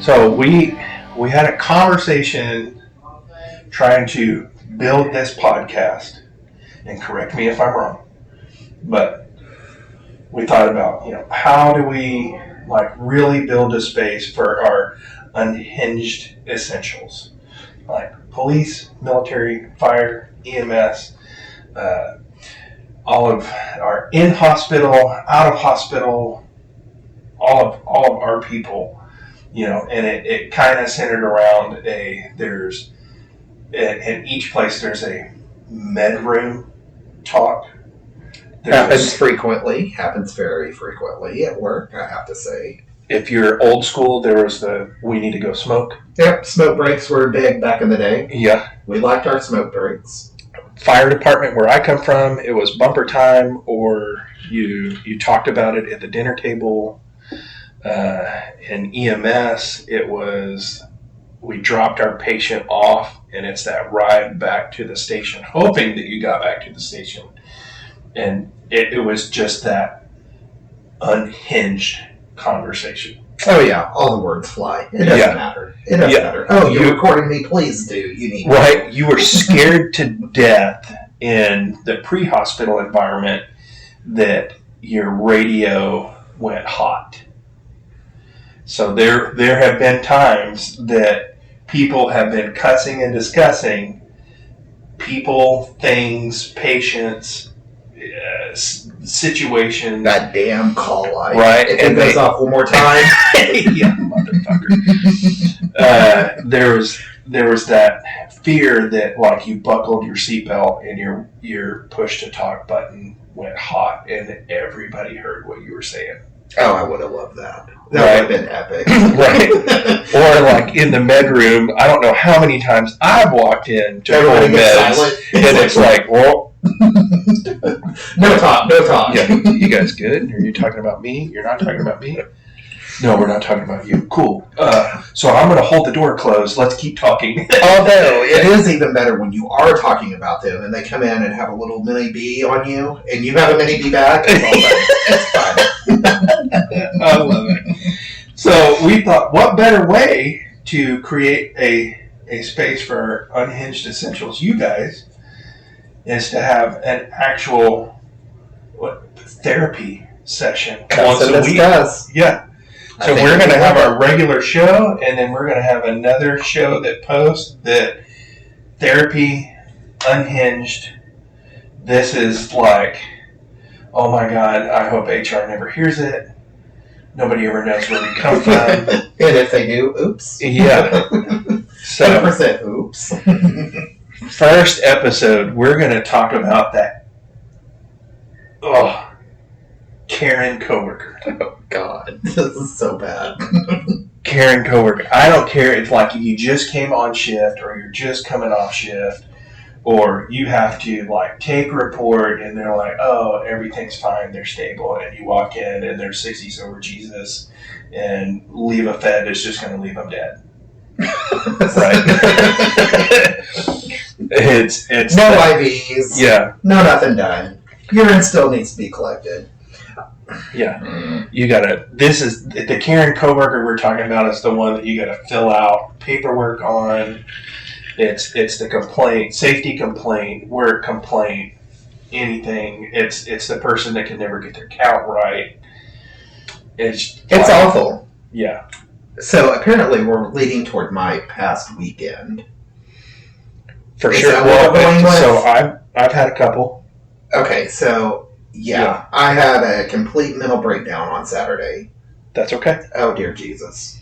So we had a conversation trying to build this podcast, and correct me if I'm wrong, but we thought about, how do we really build a space for our unhinged essentials, like police, military, fire, EMS, all of our in-hospital, out-of-hospital, all of our people, and it kind of centered around in each place there's a med room talk. Happens very frequently at work, I have to say. If you're old school, there was we need to go smoke. Yep, smoke breaks were big back in the day. Yeah. We liked our smoke breaks. Fire department, where I come from, it was bumper time, or you talked about it at the dinner table. In EMS, it was we dropped our patient off, and it's that ride back to the station, hoping that you got back to the station. And it was just that unhinged conversation. Oh, yeah. All the words fly. It doesn't matter. It doesn't matter. Oh, you're recording me? Please do. You need right. You were scared to death in the pre-hospital environment that your radio went hot. So there have been times that people have been cussing and discussing people, things, patients, situations. That damn call light. Right. If it goes off one more time. Yeah, motherfucker. There was that fear that you buckled your seatbelt and your push to talk button went hot and everybody heard what you were saying. Oh, I would have loved that. That would have been epic. Right. Or in the med room, I don't know how many times I've walked in to everybody meds, silent. And it's well, no talk. Yeah, you guys good? Are you talking about me? You're not talking about me? No, we're not talking about you. Cool. So I'm going to hold the door closed. Let's keep talking. Although it is even better when you are talking about them and they come in and have a little mini bee on you and you have a mini bee back. It's fine. I love it. So we thought, what better way to create a space for unhinged essentials, you guys, is to have an actual therapy session once a week. Yeah. So we're going to have our regular show, and then we're going to have another show that posts that therapy unhinged. This is oh my God, I hope HR never hears it. Nobody ever knows where we come from. And if they do, oops. Yeah. So 100% oops. First episode, we're going to talk about that. Karen coworker. Oh God, this is so bad. Karen coworker. I don't care if you just came on shift or you're just coming off shift, or you have to take a report and they're oh, everything's fine, they're stable, and you walk in and they're 60s over Jesus, and leave a Fed is just going to leave them dead. Right. It's no IVs. Yeah. No nothing done. Urine still needs to be collected. Yeah. You gotta. This is the Karen coworker we're talking about. Is the one that you gotta fill out paperwork on. It's the complaint, safety complaint, work complaint, anything. It's the person that can never get their count right. It's awful. Yeah. So apparently we're leading toward my past weekend. For sure. So I've had a couple. Okay, so yeah, I had a complete mental breakdown on Saturday. That's okay. Oh dear Jesus.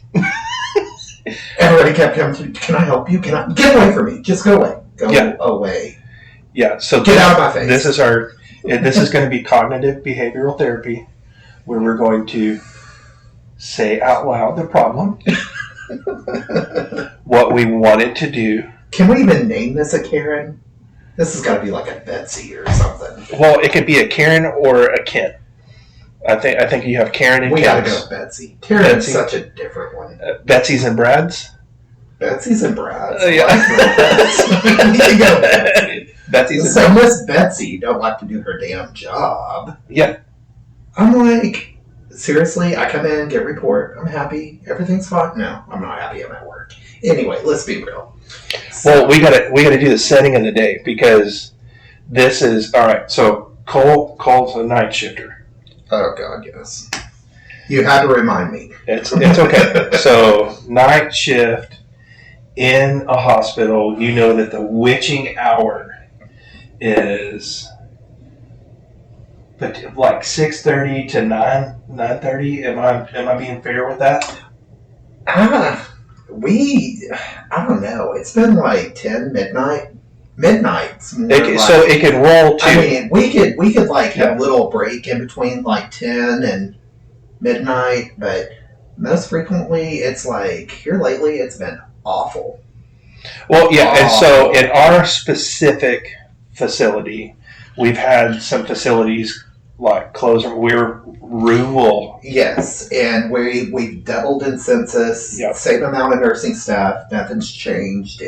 Everybody kept coming to, can I help you? Get away from me. Just go away. Go away. Yeah, so get out of my face. This is going to be cognitive behavioral therapy, where we're going to say out loud the problem, what we wanted to do. Can we even name this a Karen? This has got to be like a Betsy or something. Well, it could be a Karen or a Ken. I think you have Karen and Ken. We got to go with Betsy. Karen's such a different one. Betsy's and Brad's? Betsy's and Brad's. Yeah. You go Betsy. Betsy's and so Miss Betsy don't like to do her damn job. Yeah. I'm like, seriously, I come in, get a report, I'm happy, everything's fine. No, I'm not happy. I'm at work. Anyway, let's be real. Well, we gotta do the setting of the day, because this is all right. So Cole's a night shifter. Oh God, yes. You had to remind me. It's okay. So night shift in a hospital, you know that the witching hour is like 6:30 to 9:30. Am I being fair with that? I don't know. It's been like 10 midnight. Midnight's So it can roll to. I mean, we could like have a little break in between like 10 and midnight, but most frequently it's like here lately it's been awful. Well, yeah, and so in our specific facility, we've had some facilities like close. We're rural. Yes, and we've doubled in census. Yep. Same amount of nursing staff. Nothing's changed.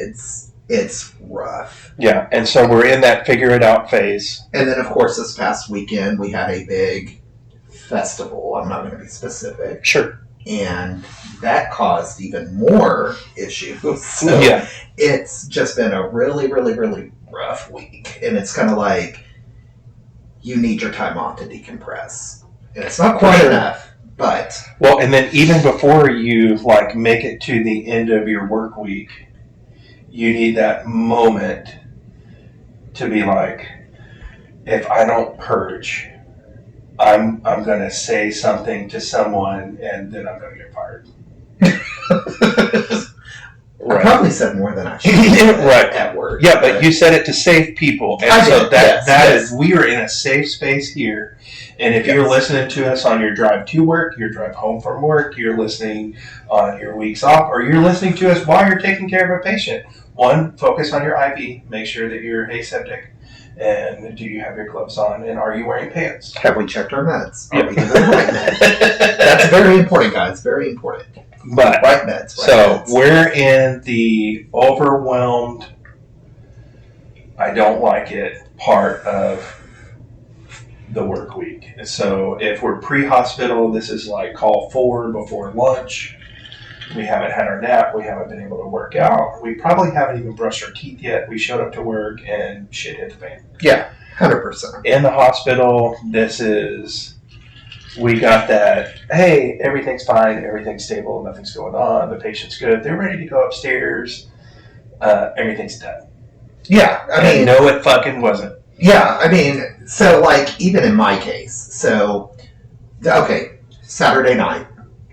It's rough. Yeah, and so we're in that figure it out phase. And then, of course, this past weekend we had a big festival. I'm not going to be specific. Sure. And that caused even more issues. So yeah. It's just been a really, really, really rough week. And it's kind of like you need your time off to decompress. And it's not quite enough, but... Well, and then even before you like make it to the end of your work week, you need that moment to be like, if I don't purge, I'm going to say something to someone and then I'm going to get fired. I probably said more than I should right. at work. Yeah, but you said it to save people. And so that is, we are in a safe space here. And if you're listening to us on your drive to work, your drive home from work, you're listening on your weeks off, or you're listening to us while you're taking care of a patient, one, focus on your IV. Make sure that you're aseptic. And do you have your gloves on? And are you wearing pants? Have we checked our meds? Are we doing the right meds? That's very important, guys. Very important. But right meds. So we're in the overwhelmed, I don't like it part of the work week. So if we're pre-hospital, this is like call 4 before lunch. We haven't had our nap. We haven't been able to work out. We probably haven't even brushed our teeth yet. We showed up to work and shit hit the fan. Yeah, 100%. In the hospital, this is, we got that, hey, everything's fine, everything's stable, nothing's going on, the patient's good, they're ready to go upstairs, everything's done. Yeah, I mean... No, it fucking wasn't. Yeah, I mean, so like, even in my case, so, okay, Saturday night,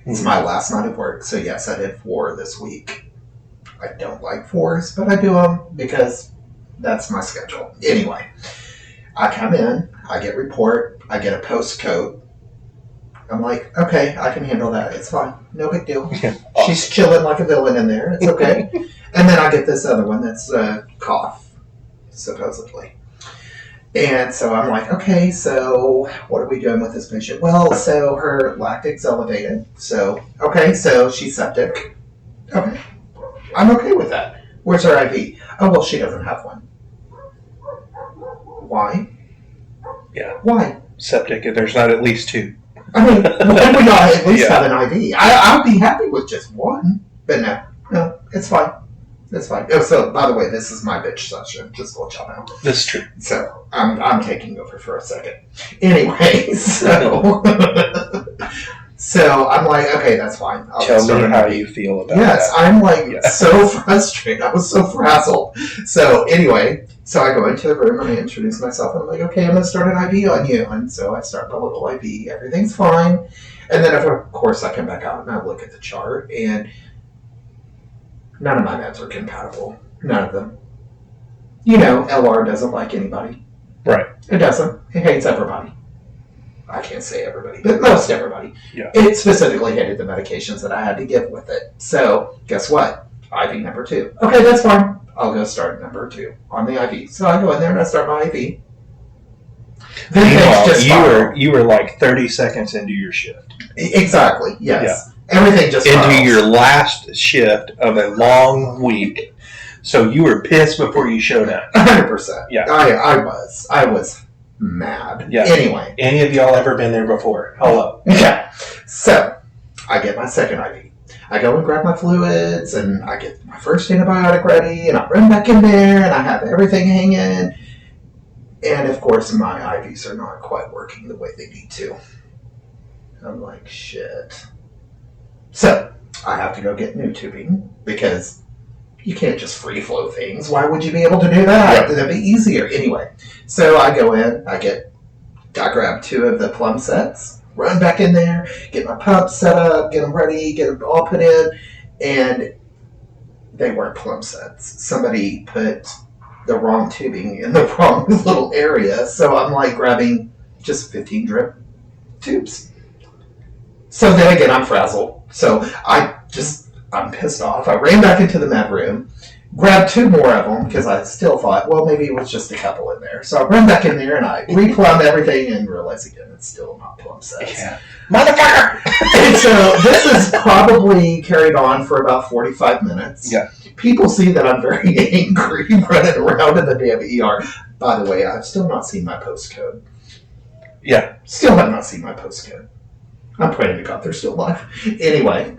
it's my last night of work, so yes, I did 4 this week. I don't like 4s, but I do them because that's my schedule. Anyway, I come in, I get report, I get a postcode. I'm like, okay, I can handle that. It's fine. No big deal. Awesome. She's chilling like a villain in there. It's okay. And then I get this other one that's cough, supposedly. And so I'm like, okay, so what are we doing with this patient? Well, so her lactic's elevated. So, okay, so she's septic. Okay. I'm okay with that. Where's her IV? Oh, well, she doesn't have one. Why? Yeah. Why? Septic, if there's not at least 2. I mean, why would we not at least have an IV? I would be happy with just one. But no, it's fine. It's fine. Oh, so, by the way, this is my bitch session, just to let y'all know. That's true. So, I'm taking over for a second. Anyway, so... So, I'm like, okay, that's fine. Tell me how you feel about Yes, that. I'm like so frustrated. I was so frazzled. So, anyway, so I go into the room and I introduce myself and I'm like, okay, I'm going to start an IV on you. And so I start the little IV. Everything's fine. And then, of course, I come back out and I look at the chart and none of my meds are compatible. None of them. You know, LR doesn't like anybody. Right. It doesn't. It hates everybody. I can't say everybody, but most everybody. Yeah. It specifically hated the medications that I had to give with it. So, guess what? IV number 2. Okay, that's fine. I'll go start number 2 on the IV. So I go in there and I start my IV. Meanwhile, you were like 30 seconds into your shift. Exactly, yes. Yeah. Everything just into your last shift of a long week. So you were pissed before you showed up. 100%. Yeah. I was mad. Yeah. Anyway. Any of y'all ever been there before? Hello. Yeah. So, I get my second IV. I go and grab my fluids, and I get my first antibiotic ready, and I run back in there, and I have everything hanging. And, of course, my IVs are not quite working the way they need to. I'm like, shit. So, I have to go get new tubing, because you can't just free flow things. Why would you be able to do that? Yeah. That'd be easier. Anyway, so I go in, I grab 2 of the plum sets, run back in there, get my pumps set up, get them ready, get them all put in, and they weren't plum sets. Somebody put the wrong tubing in the wrong little area, so I'm like grabbing just 15 drip tubes. So then again, I'm frazzled. So I'm pissed off. I ran back into the med room, grabbed 2 more of them because I still thought, well, maybe it was just a couple in there. So I run back in there and I re-plumb everything and realize again it's still not plum sets. Yeah. Motherfucker! And so this is probably carried on for about 45 minutes. Yeah. People see that I'm very angry running around in the damn ER. By the way, I've still not seen my postcode. Yeah. Still have not seen my postcode. I'm praying to God they're still alive. Anyway,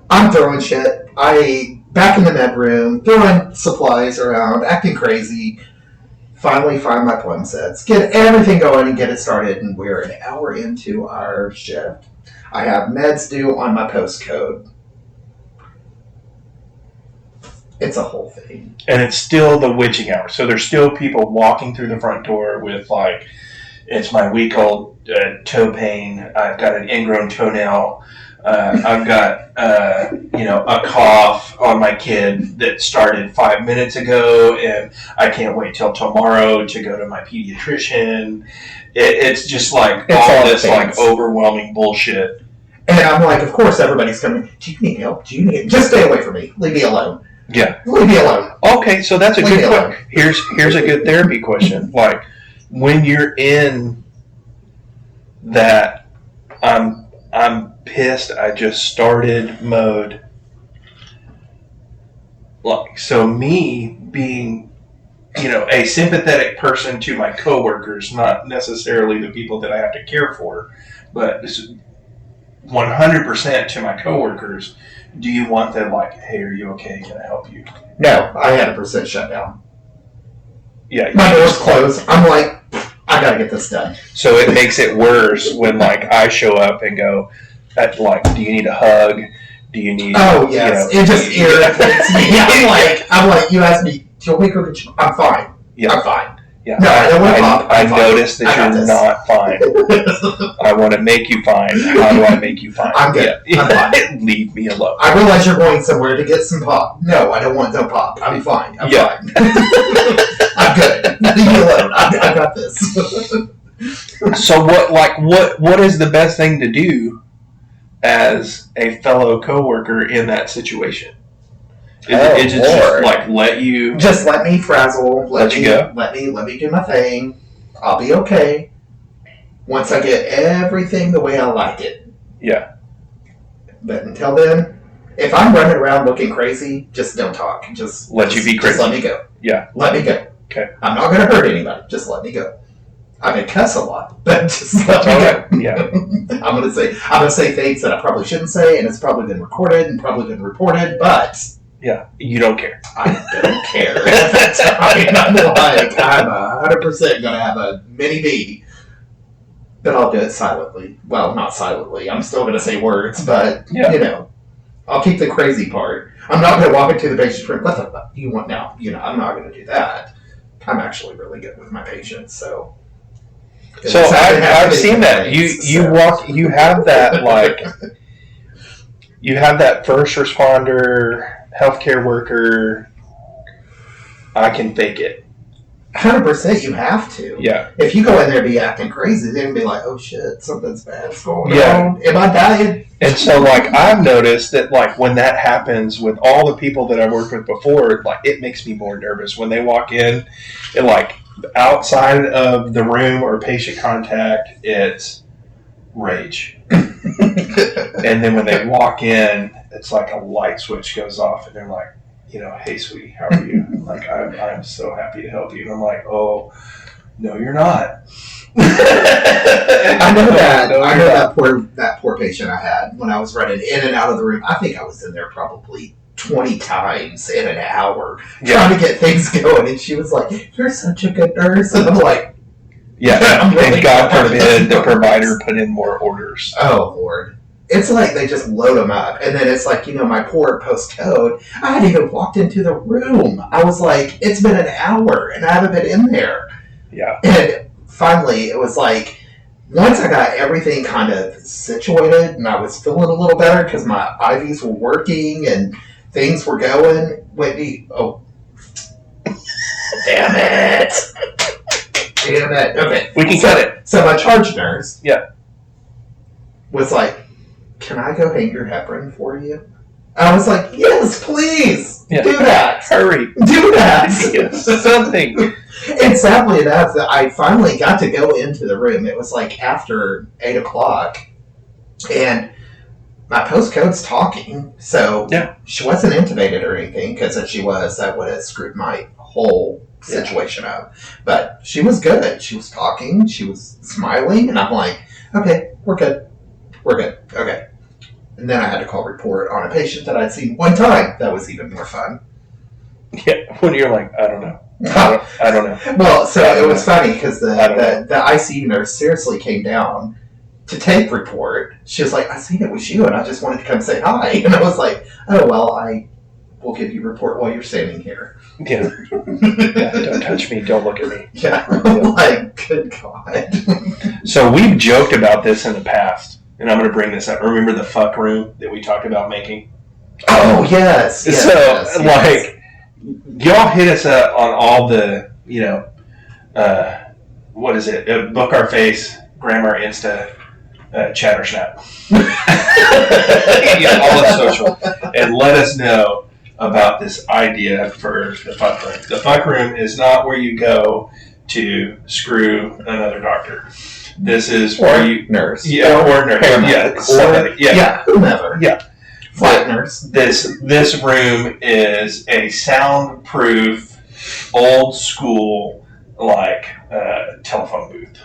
I'm throwing shit. Back in the med room, throwing supplies around, acting crazy. Finally find my plum sets, get everything going and get it started, and we're an hour into our shift. I have meds due on my postcode. It's a whole thing. And it's still the witching hour. So there's still people walking through the front door with, like, it's my week-old toe pain. I've got an ingrown toenail. I've got, a cough on my kid that started 5 minutes ago, and I can't wait till tomorrow to go to my pediatrician. It's just like all this like overwhelming bullshit. And I'm like, of course, everybody's coming. Do you need help? Just stay away from me. Leave me alone. Yeah. Leave me alone. Okay, so that's a good question. Here's a good therapy question. Like, when you're in that I'm pissed, I just started mode. Like, so me being, a sympathetic person to my coworkers, not necessarily the people that I have to care for, but 100% to my coworkers. Do you want them like, hey, are you okay? Can I help you? No, I had a percent shutdown. Yeah. My door's closed. I'm like, I gotta get this done. So it makes it worse when like I show up and go, like, do you need a hug? Do you need? Oh yes, it just irritates me. I'm like, you asked me, do you want me to go get you? I'm fine. Yeah. I'm fine. Yeah. No, I don't want to pop. I noticed that you're not fine. I want to make you fine. How do I make you fine? I'm good. Yeah. I'm fine. Leave me alone. I realize you're going somewhere to get some pop. No, I don't want no pop. I'm fine. I'm fine. I'm good. Leave me alone. I got this. So what is the best thing to do as a fellow coworker in that situation? Is it just like let you just let me frazzle, let you go? Let me do my thing. I'll be okay. Once I get everything the way I like it. Yeah. But until then, if I'm running around looking crazy, just don't talk. Just let you be crazy. Just let me go. Yeah. Let me go. Okay. I'm not gonna hurt anybody. Just let me go. I may cuss a lot, but just let me go. Yeah. I'm gonna say things that I probably shouldn't say, and it's probably been recorded and probably been reported, but yeah, you don't care. I don't care. I'm like, I'm 100% gonna have a mini me, but I'll do it silently. Well, not silently. I'm still gonna say words, but I'll keep the crazy part. I'm not gonna walk into the patient's room. What the fuck do you want now? I'm not gonna do that. I'm actually really good with my patients, so. So I've seen that. You have that like, you have that first responder, healthcare worker, I can fake it. 100% you have to. Yeah. If you go in there and be acting crazy, they're going to be like, oh shit, something's bad's going on. Am I dying? And so like I've noticed that like when that happens with all the people that I've worked with before, like it makes me more nervous when they walk in and like outside of the room or patient contact, it's rage. And then when they walk in, it's like a light switch goes off and they're like, hey sweetie, how are you? I'm like, I'm so happy to help you. And I'm like, oh, No, you're not. I know that. No, I you're know not. that poor patient I had when I was running in and out of the room. I think I was in there probably 20 times in an hour trying to get things going, and she was like, "You're such a good nurse," and I'm like, Yeah, I'm really and God proud of forbid this the provider put in more orders. Oh, Lord. It's like they just load them up. And then it's like, my poor postcode, I hadn't even walked into the room. I was like, it's been an hour and I haven't been in there. Yeah. And finally, it was like, once I got everything kind of situated and I was feeling a little better because my IVs were working and things were going, Whitney, oh, damn it. Damn it. Okay. We can cut it. So my charge nurse was like, "Can I go hang your heparin for you?" I was like, "Yes, please. Yeah. Do that. Hurry. Do that." Yes, something. And sadly enough, that I finally got to go into the room. It was like after 8 o'clock. And my postcode's talking. So she wasn't intubated or anything, because if she was, that would have screwed my whole situation up. But she was good. She was talking. She was smiling. And I'm like, okay, we're good. We're good. Okay. And then I had to call report on a patient that I'd seen one time. That was even more fun. Yeah, when you're like, I don't know. I don't know. Well, so it was funny because the ICU nurse seriously came down to take report. She was like, "I seen it was you, and I just wanted to come say hi." And I was like, "Oh, well, I will give you report while you're standing here." Yeah. Don't touch me. Don't look at me. Yeah. Like, good God. So we've joked about this in the past, and I'm going to bring this up. Remember the fuck room that we talked about making? Oh, yes. Like, y'all hit us up on all the, what is it? Book Our Face, Grammar, Insta, Chatter Snap. All the social. And let us know about this idea for the fuck room. The fuck room is not where you go to screw another doctor. This is where you... Nurse. Yeah, or nurse. Paramedic. Somebody. Whomever. Yeah. Flight nurse. This room is a soundproof, old school, telephone booth.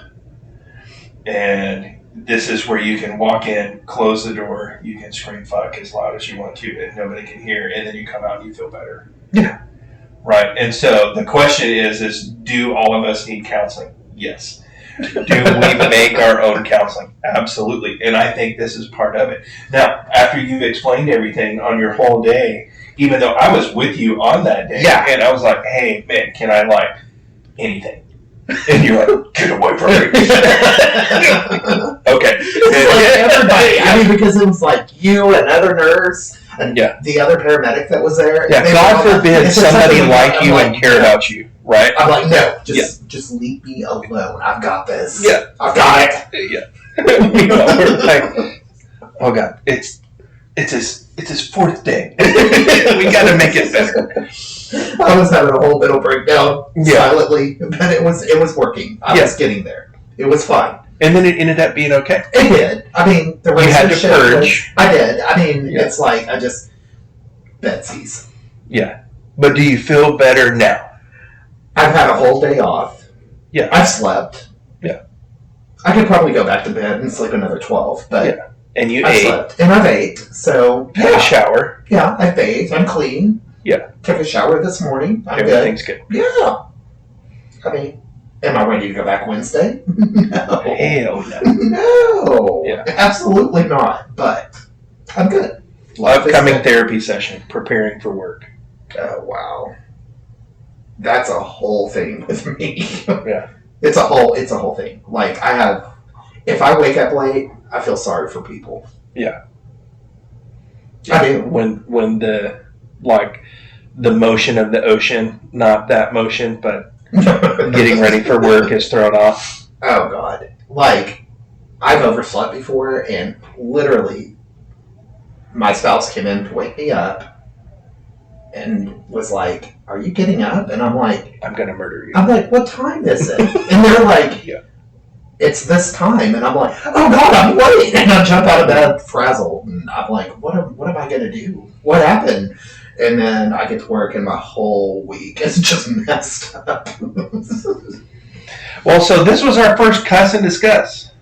And this is where you can walk in, close the door, you can scream fuck as loud as you want to, and nobody can hear, and then you come out and you feel better. Yeah. Right. And so the question is do all of us need counseling? Yes. Do we make our own counseling? Absolutely. And I think this is part of it. Now, after you've explained everything on your whole day, even though I was with you on that day, and I was like, "Hey, man, can I anything?" And you're like, "Get away from me." Okay. Everybody. I mean, because it was like you, another nurse, and the other paramedic that was there. Yeah, God forbid somebody like you and care about you, right? I'm like, no, just leave me alone. I've got this. Yeah. I've got it. Yeah. We're like, oh God, it's his fourth day. We got to make it better. I was having a whole mental breakdown silently, but it was working. I was getting there. It was fine. And then it ended up being okay. It did. I mean, the rest you had of the to purge. I did. I mean, it's like I just Betsy's. Yeah, but do you feel better now? I've had a whole day off. Yeah, I've slept. Yeah, I could probably go back to bed and sleep another 12, but and you ate. Slept. And I've ate. So had a shower. Yeah, I bathed. I'm clean. Yeah, took a shower this morning. Everything's good. Yeah. I mean, am I ready to go back Wednesday? No. Hell no. No. Yeah. Absolutely not. But I'm good. Upcoming therapy session, preparing for work. Oh, wow. That's a whole thing with me. Yeah. It's a whole thing. Like, if I wake up late, I feel sorry for people. Yeah. I do. When the motion of the ocean, not that motion, but getting ready for work is thrown off. Oh, God. Like, I've overslept before, and literally, my spouse came in to wake me up and was like, "Are you getting up?" And I'm like, "I'm going to murder you." I'm like, "What time is it?" And they're like, "It's this time." And I'm like, "Oh, God, I'm late." And I jump out of bed frazzled, and I'm like, what am I going to do? What happened? And then I get to work, and my whole week is just messed up. Well, so this was our first Cuss and Discuss.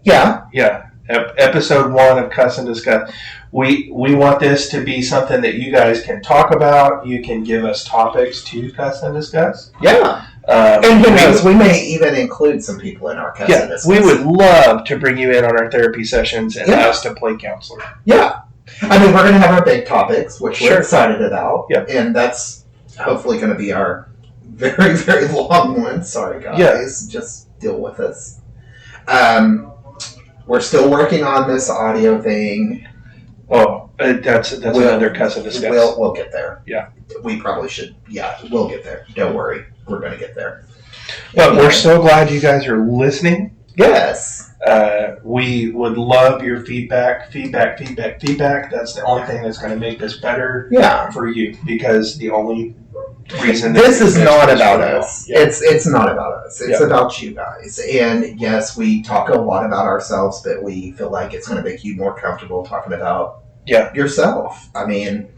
Yeah. Yeah. Episode 1 of Cuss and Discuss. We want this to be something that you guys can talk about. You can give us topics to Cuss and Discuss. Yeah. And who knows, we may even include some people in our Cuss and Discuss. We would love to bring you in on our therapy sessions and us to play counselor. Yeah. I mean, we're going to have our big topics, which we're excited about. Yeah. And that's hopefully going to be our very, very long one. Sorry, guys. Yeah. Just deal with us. We're still working on this audio thing. Oh, that's another Cuss and Discuss. We'll get there. Yeah. We probably should. Yeah, we'll get there. Don't worry. We're going to get there. But we're so glad you guys are listening. Yes. We would love your feedback. That's the only thing that's going to make this better for you, because the only reason this is not about us. Yeah. It's not about us. It's about you guys. And yes, we talk a lot about ourselves, but we feel like it's going to make you more comfortable talking about yourself. I mean,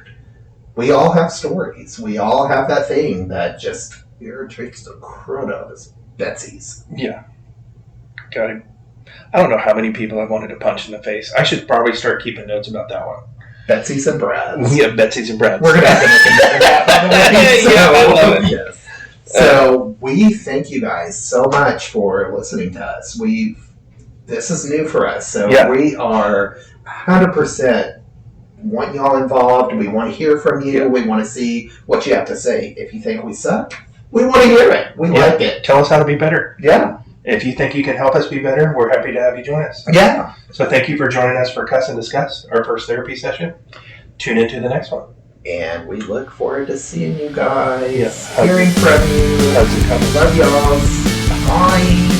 we all have stories. We all have that thing that just irritates the crud out of us. Betsy's. Yeah. God, I don't know how many people I wanted to punch in the face. I should probably start keeping notes about that one. Betsy's and Brad's. Yeah, Betsy's and Brad's. We're going to have to make a note of that, by the way. So, I love it. Yes. So we thank you guys so much for listening to us. This is new for us, so we are 100% want y'all involved. We want to hear from you. We want to see what you have to say. If you think we suck, we want to hear it. We like it. Tell us how to be better. Yeah. If you think you can help us be better, we're happy to have you join us. Yeah. So thank you for joining us for Cuss and Discuss, our first therapy session. Tune into the next one. And we look forward to seeing you guys, hearing from you. Hugs and cuddles. Love y'all. Bye.